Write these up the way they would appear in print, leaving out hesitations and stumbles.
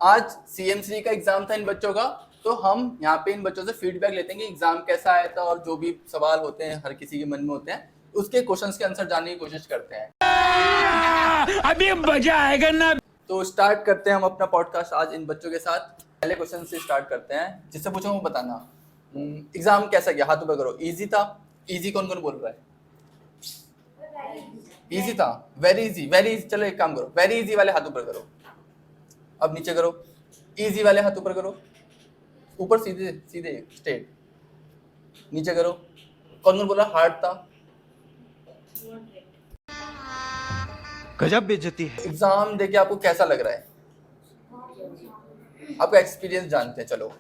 आज CM3 का exam था इन बच्चों का, तो हम यहाँ पे इन बच्चों से फीडबैक लेते हैं कि एग्जाम कैसा आया था, और जो भी सवाल होते हैं हर किसी के मन में होते हैं, उसके क्वेश्चंस के आंसर जानने की कोशिश करते हैं। अभी मजा आएगा ना। तो स्टार्ट करते हैं हम अपना पॉडकास्ट आज इन बच्चों के साथ। पहले क्वेश्चन से स्टार्ट करते हैं, जिससे पूछो वो बताना। एग्जाम कैसा गया, हाथ ऊपर करो। इजी था? इजी कौन कौन बोल रहा है? इजी था, वेरी इजी, वेरी इजी। चलो एक काम करो, वेरी इजी वाले हाथ ऊपर करो। अब नीचे करो, इजी वाले हाथ ऊपर करो। ऊपर सीधे सीधे स्ट्रेट, नीचे करो। कौन कौन बोला हार्ड था? गजब बेइज्जती है। एग्जाम देके आपको कैसा लग रहा है? आपका एक्सपीरियंस जानते हैं। चलो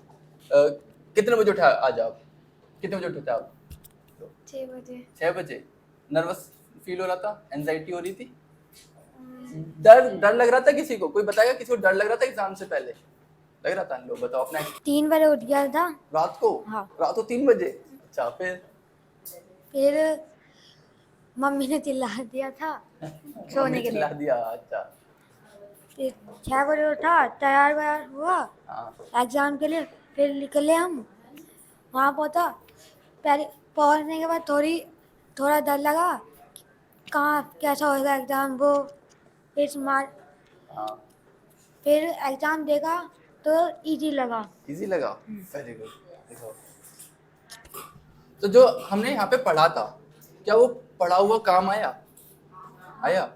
कितने बजे उठे आज आप? कितने बजे उठे थे आप? 6 बजे। 6 बजे। नर्वस फील हो रहा था? एंजाइटी हो रही थी? डर डर लग रहा था किसी को? कोई बताएगा किसी को डर लग रहा था एग्जाम से पहले? लग रहा था? लो बताओ अपना। 3 बजे उठ गया था। रात को? हाँ। रात को 3 बजे? अच्छा, फिर मम्मी ने चिल्ला दिया था सोने के चिल्ला लिए। दिया? अच्छा। फिर 6 बजे उठा, तैयार व्यार हुआ हाँ। एग्जाम के लिए। फिर निकले हम, वहाँ पहुँचा। पहले पहुँचने के बाद थोड़ा डर लगा, कहाँ कैसा होगा एग्जाम वो। हाँ। फिर एग्जाम देखा तो इजी लगा। इजी लगा? Very good. देखो, तो जो हमने यहाँ पे पढ़ा था, क्या वो पढ़ा हुआ काम आया? आया?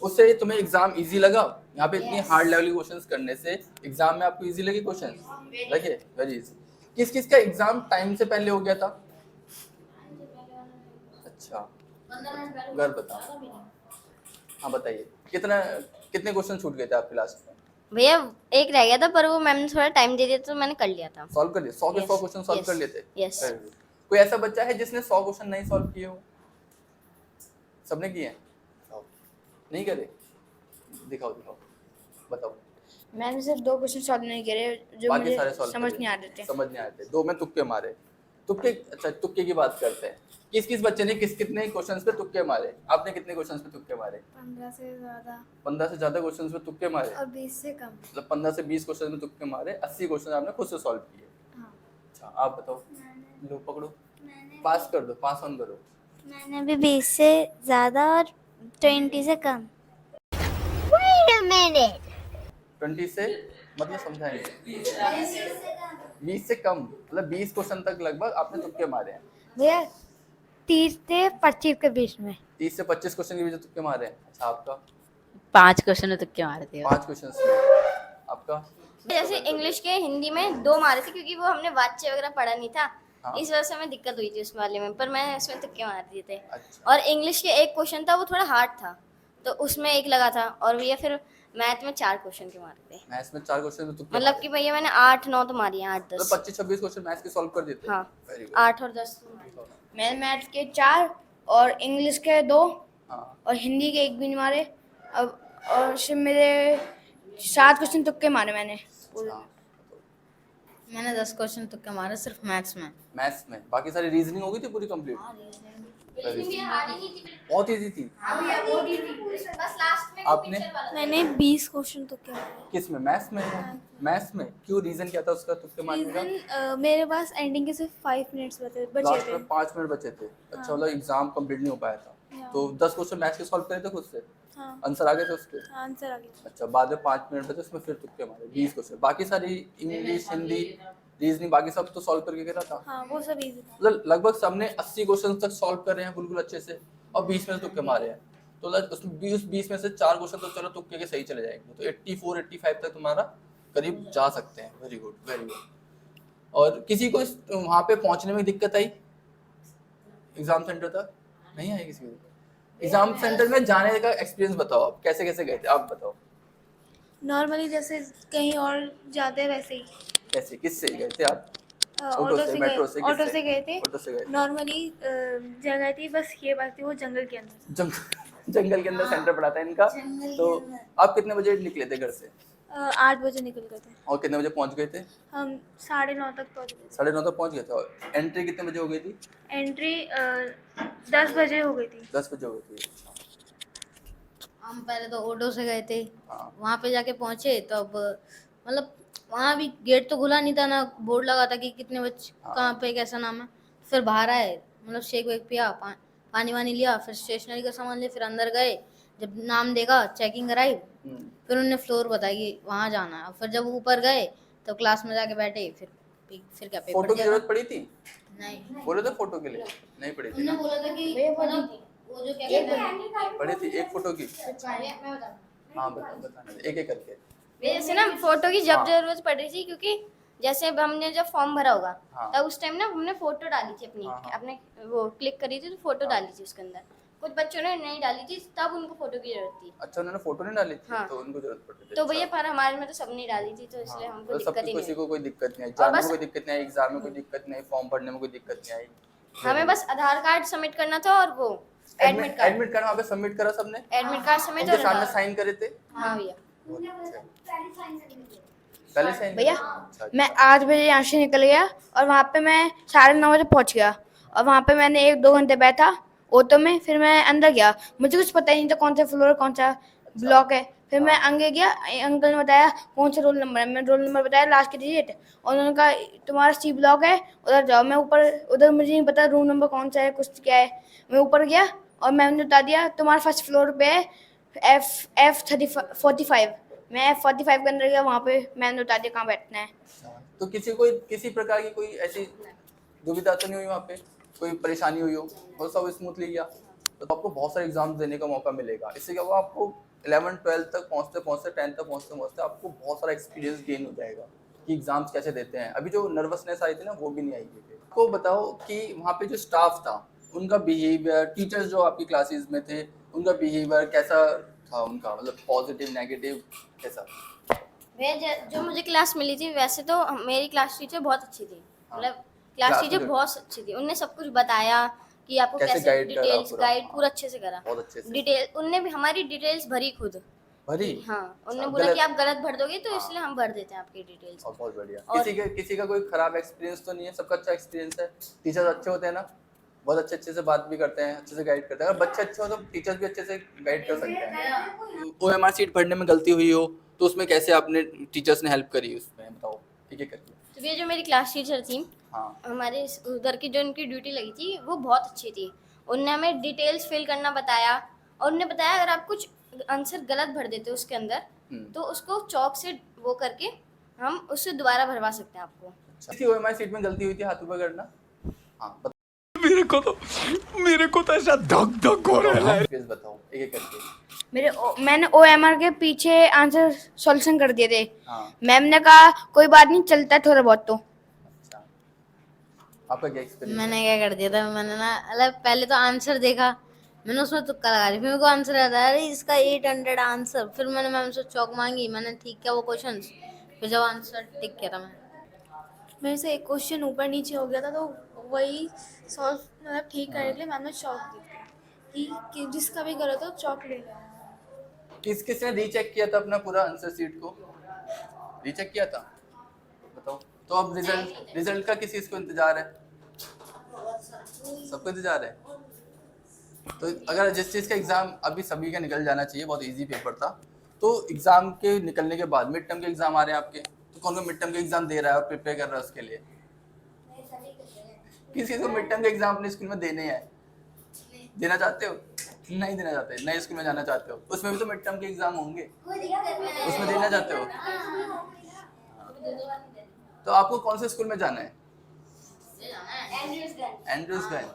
उससे तुम्हें एग्जाम इजी लगा? यहाँ पे इतनी हार्ड लेवल के क्वेश्चंस करने से एग्जाम में आपको इजी लगे क्वेश्चंस? लगे? Very easy. किस किस का एग्जाम टाइम से पहले हो गया था? अच्छा, घर बताओ। हाँ बताइए, कितने क्वेश्चन छूट गए थे आपके लास्ट में? भैया एक रह गया था, पर वो मैम ने थोड़ा टाइम दे दिया तो मैंने कर लिया था। सॉल्व कर लिए? 100 के 100 Yes, क्वेश्चन सॉल्व yes, कर लिए थे? yes. Very good. कोई ऐसा बच्चा है जिसने 100 क्वेश्चन नहीं सॉल्व किए हो? सबने किए हैं? नहीं करे? दिखाओ दिखाओ, बताओ। मैंने सिर्फ 2 क्वेश्चन सॉल्व नहीं करे जो बाकी मुझे सारे सॉल्व समझ नहीं आ रहे थे। समझ नहीं आए थे। 2 में तुक्के मारे। तुक्के? अच्छा, तुक्के की बात करते हैं। किस किस बच्चे ने कितने क्वेश्चंस पे तुक्के मारे? आपने कितने क्वेश्चंस पे तुक्के मारे? 15 से ज़्यादा 15 से ज्यादा क्वेश्चंस पे तुक्के मारे? और 20 से कम। मतलब 15 से 20 क्वेश्चन में तुक्के मारे, 80 क्वेश्चन आपने खुद से सॉल्व किए। हाँ। अच्छा, आप बताओ। लो पकड़ो, पास कर दो, पास ऑन करो। मैंने भी 20 से ज़्यादा और 20 से कम। 20 से मतलब समझाएंगे? 20 से कम मतलब 20 क्वेश्चन तक लगभग आपने तुक्के मारे हैं। भैया 30 से 25 के बीच में। 30 से 25 क्वेश्चन के बीच में तुक्के मारे हैं। अच्छा, आपका? 5 क्वेश्चन में तुक्के मारे थे। 5 क्वेश्चन में। आपका? जैसे इंग्लिश के हिंदी में 2 मारे थे, क्योंकि वो हमने वाच्य वगैरह पढ़ा नहीं था। हाँ। इस वजह से हमें दिक्कत हुई थी उस वाले में, पर मैं इसमें तुक्के मार दिए थे। अच्छा। और इंग्लिश के एक क्वेश्चन था वो थोड़ा हार्ड था, तो उसमें 1 लगा था। और भैया फिर मैथ में 4 क्वेश्चन के मारे थे। मैथ्स में 4 क्वेश्चन में तुक्के मतलब मारे। कि भैया मैंने 8-9 तो मारी हैं, 8-10। मतलब 25-26 क्वेश्चन मैथ्स के सॉल्व कर देते? हाँ, वेरी गुड। 8 और 10। मैंने मैथ के 4 और इंग्लिश के 2 हाँ। और हिंदी के 1 भी नहीं मारे। अब और सिर्फ मेरे 7 क्वेश्चन तुक्के मारे मैंने। अच्छा, मैंने 10 क्वेश्चन तुक्के मारे सिर्फ मैथ्स में। मैथ्स में। बाकी सारी रीजनिंग हो गई थी पूरी कंप्लीट? बहुत इजी थी। बस लास्ट में आपने? मैंने 20 क्वेश्चन तुक्के मारे। किस में? मैथ्स में? मैथ्स में क्यों? रीजन क्या था उसका तुक्के मारने का? मेरे पास एंडिंग के सिर्फ 5 मिनट्स बचे लास्ट थे। में 5 मिनट बचे थे। अच्छा, मतलब एग्जाम कंप्लीट नहीं हो पाया था। तो 10 क्वेश्चन मैथ्स के सॉल्व करे थे खुद से? हाँ, आंसर आ गए थे उसके? आंसर आ गया। अच्छा, बाद में 5 मिनट बचे, उसमें फिर तुक्के मारे 20 क्वेश्चन। बाकी सारी इंग्लिश, हिंदी, रीजनिंग बाकी सब तो सॉल्व करके करा था। हाँ, वो सब इजी था। मतलब लगभग सबने 80 क्वेश्चन तक सॉल्व कर रहे हैं बिल्कुल अच्छे से, और 20 में से तुक्के मारे हैं। तो उसमें 20 में से 4 क्वेश्चन तो चलो तुक्के के सही चले जाएंगे, तो 84-85 तक तुम्हारा करीब जा सकते हैं। Very good, very good. और किसी को वहां पे पहुंचने में दिक्कत आई एग्जाम सेंटर तक? नहीं आई किसी को? एग्जाम सेंटर में जाने का एक्सपीरियंस बताओ, आप कैसे कैसे गए थे? आप बताओ। नॉर्मली जैसे कहीं और जाते वैसे ही। कैसे, किससे गए थे आप? ऑटो से मेट्रो से? ऑटो से गए थे। ऑटो से गए थे। नॉर्मली जगह थी, बस ये बात थी वो जंगल के अंदर। जंगल के अंदर सेंटर पड़ा था इनका। तो आप कितने बजे निकले थे घर से? 8 बजे निकल गए थे। और कितने बजे पहुंच गए थे? हम 9:30 तक पहुंच गए थे। 9:30 तक पहुंच गए थे। और एंट्री कितने बजे हो गई थी? एंट्री 10 बजे हो गई थी। 10 बजे हो गई थी। अच्छा। हम पहले तो ऑटो से गए थे। हाँ। वहाँ पे जाके पहुँचे तो अब मतलब वहाँ भी गेट तो खुला नहीं था ना, बोर्ड लगा था कि कितने बच्चे हाँ। कहाँ पे कैसा नाम है। फिर बाहर आए, मतलब शेक वेक पिया, पानी वानी लिया, फिर स्टेशनरी का सामान लिया, फिर अंदर गए, जब नाम देखा, चेकिंग कराई, फिर उन्होंने फ्लोर बताई कि वहाँ जाना है। फिर जब ऊपर गए तो क्लास में जाके बैठे, फिर क्या पेपर फोटो की दिया जरूरत था। पड़ी थी? नहीं, बोले थे फोटो के लिए? नहीं पड़ी थी उन्होंने ना? बोला था कि मतलब वो जो क्या कहते हैं, पड़ी थी एक फोटो की? मैं बताता हूँ। हाँ बताना एक एक करके। जैसे ना फोटो की हाँ। जब जरूरत पड़ रही थी, क्योंकि जैसे अब हमने जब फॉर्म भरा होगा हाँ। तब उस टाइम ना हमने फोटो डाली थी अपनी, हाँ, हाँ। अपने वो क्लिक करी थी तो फोटो हाँ। डाली थी उसके अंदर। कुछ बच्चों ने नहीं डाली थी, तब उनको फोटो की जरूरत थी। अच्छा उन्होंने फोटो नहीं डाली थी हाँ। तो उनको जरूरत पड़ती थी। तो अच्छा। भैया पर हमारे में तो सबने डाली थी, तो इसलिए हाँ, हमको तो दिक्कत सबको ही किसी नहीं को कोई दिक्कत नहीं आई, और जानने में बस कोई दिक्कत नहीं आई, एग्जाम में कोई दिक्कत नहीं आई, फॉर्म भरने में कोई दिक्कत नहीं आई। हुई। हमें बस आधार कार्ड सबमिट करना था और वो एडमिट कार्ड। एडमिट कार्ड वहाँ पे सबमिट करा सबने? एडमिट कार्ड सबमिट उनके और सामने साइन करे थे? हाँ भैया। बहुत अच्छा। पहले साइन भैया अच्छा, मैं अच्छा। 8 बजे यहाँ से निकल गया और वहाँ पे मैं 9:30 बजे पहुँच गया, और वहाँ पे मैंने 1-2 घंटे बैठा ऑटो में, फिर मैं अंदर गया, मुझे कुछ पता ही नहीं था कौन सा फ्लोर कौन सा ब्लॉक है। फिर मैं अंदर गया, अंकल ने बताया कौन सा रोल नंबर है, मैंने रोल नंबर बताया, लास्ट के डिजिट, और उन्होंने कहा तुम्हारा सी ब्लॉक है, उधर जाओ। मैं ऊपर, उधर मुझे नहीं पता रूम नंबर कौन सा है, कुछ क्या है। मैं ऊपर गया और मैम ने बता दिया तुम्हारा फर्स्ट फ्लोर पे है F45। मैं F45 के अंदर गया, वहाँ पे मैम ने बता दिया कहाँ बैठना है। तो किसी प्रकार की कोई ऐसी दुविधा तो नहीं हुई वहाँ पे, कोई परेशानी हुई हो, और सब स्मूथली गया? तो आपको बहुत सारे एग्जाम्स देने का मौका मिलेगा, इससे क्या हुआ आपको 11-12 तक पहुँचते पहुँचते 10 तक पहुँचते आपको बहुत सारा एक्सपीरियंस गेन हो जाएगा कि एग्जाम्स कैसे देते हैं। अभी जो नर्वसनेस आई थी ना वो भी नहीं आएगी। को बताओ कि वहाँ पे जो स्टाफ था उनका बिहेवियर, टीचर्स जो आपकी क्लासेस में थे उनका बिहेवियर कैसा था, उनका मतलब पॉजिटिव नेगेटिव कैसा? भैया जो मुझे क्लास मिली थी, वैसे तो मेरी क्लास टीचर बहुत अच्छी थी, मतलब क्लास क्लास टीचर में बहुत अच्छी थी। उनने सब कुछ बताया कि आपको कैसे कैसे guide करा डिटेल्स पूरा? गाइड हाँ। पूरा अच्छे से करा। बहुत अच्छे से डिटेल उनने भी हमारी डिटेल्स भरी खुद। भरी? हाँ, उनने अच्छा, बोला गलत- कि आप गलत भर दोगे तो हाँ। इसलिए हम भर देते हैं आपकी डिटेल्स। और बहुत बढ़िया। और- किसी का कोई खराब एक्सपीरियंस तो नहीं है? सबका अच्छा एक्सपीरियंस है? टीचर्स अच्छे होते हैं ना, बहुत अच्छे से बात भी करते हैं, अच्छे से गाइड करते हैं। अगर बच्चे अच्छे हो तो टीचर्स भी अच्छे से गाइड कर सकते हैं। OMR सीट भरने में गलती हुई हो तो उसमें कैसे आपने टीचर्स ने हेल्प करी उसमें, बताओ ठीक है करके। तो ये जो मेरी क्लास टीचर थी, हाँ हमारे उधर की जो उनकी ड्यूटी लगी थी वो बहुत अच्छी थी। उनने हमें डिटेल्स फिल करना बताया, और उनने बताया अगर आप कुछ आंसर गलत भर देते हो उसके अंदर तो उसको चौक से वो करके हम उससे दोबारा भरवा सकते हैं आपको। अच्छा, किसी OMR सीट में गलती हुई थी हाथ ऊपर करना? हाँ मेरे को तो ऐसा धक धक हो रहा है। प्लीज बताओ एक एक करके। मैंने OMR के पीछे आंसर सॉल्यूशन कर दिए थे। हाँ मैम ने कहा कोई बात नहीं, चलता है थोड़ा बहुत तो। अच्छा, आपका क्या एक्सपीरियंस? मैंने क्या कर दिया था, मैंने ना मतलब पहले तो आंसर देखा, मैंने उसमें तुक्का लगा दिया, फिर मेरे को आंसर याद आया, अरे इसका 800 आंसर। फिर मैंने मैम से चौक मांगी, मैंने ठीक किया वो क्वेश्चन, फिर जब आंसर टिक किया था मैं। मेरे से एक क्वेश्चन ऊपर नीचे हो गया था, तो वही सॉल्व मतलब ठीक करने के लिए मैम ने चौक दी थी कि जिसका भी करो तो चौक ले लेना। किसने रीचेक किया था अपना पूरा आंसर सीट को? रीचेक किया था? बताओ। तो अब रिजल्ट का किस चीज को इंतजार है? सबको इंतजार है। तो अगर जिस चीज़ का एग्ज़ाम अभी सभी का निकल जाना चाहिए, बहुत इजी पेपर था, तो एग्ज़ाम के निकलने के बाद मिड टर्म के एग्ज़ाम आ रहे हैं आपके, तो कौन कौन मिड टर्म के एग्ज़ाम दे रहा है और प्रिपेयर कर रहा है उसके लिए? किस चीज़ को मिड टर्म के एग्ज़ाम अपने स्कूल में देने हैं? देना चाहते हो? नहीं देना चाहते, नए स्कूल में जाना चाहते हो, उसमें भी तो मिड टर्म के एग्ज़ाम होंगे, उसमें देना चाहते हो? तो आपको कौन से स्कूल में जाना है? एंड्रूसगंज।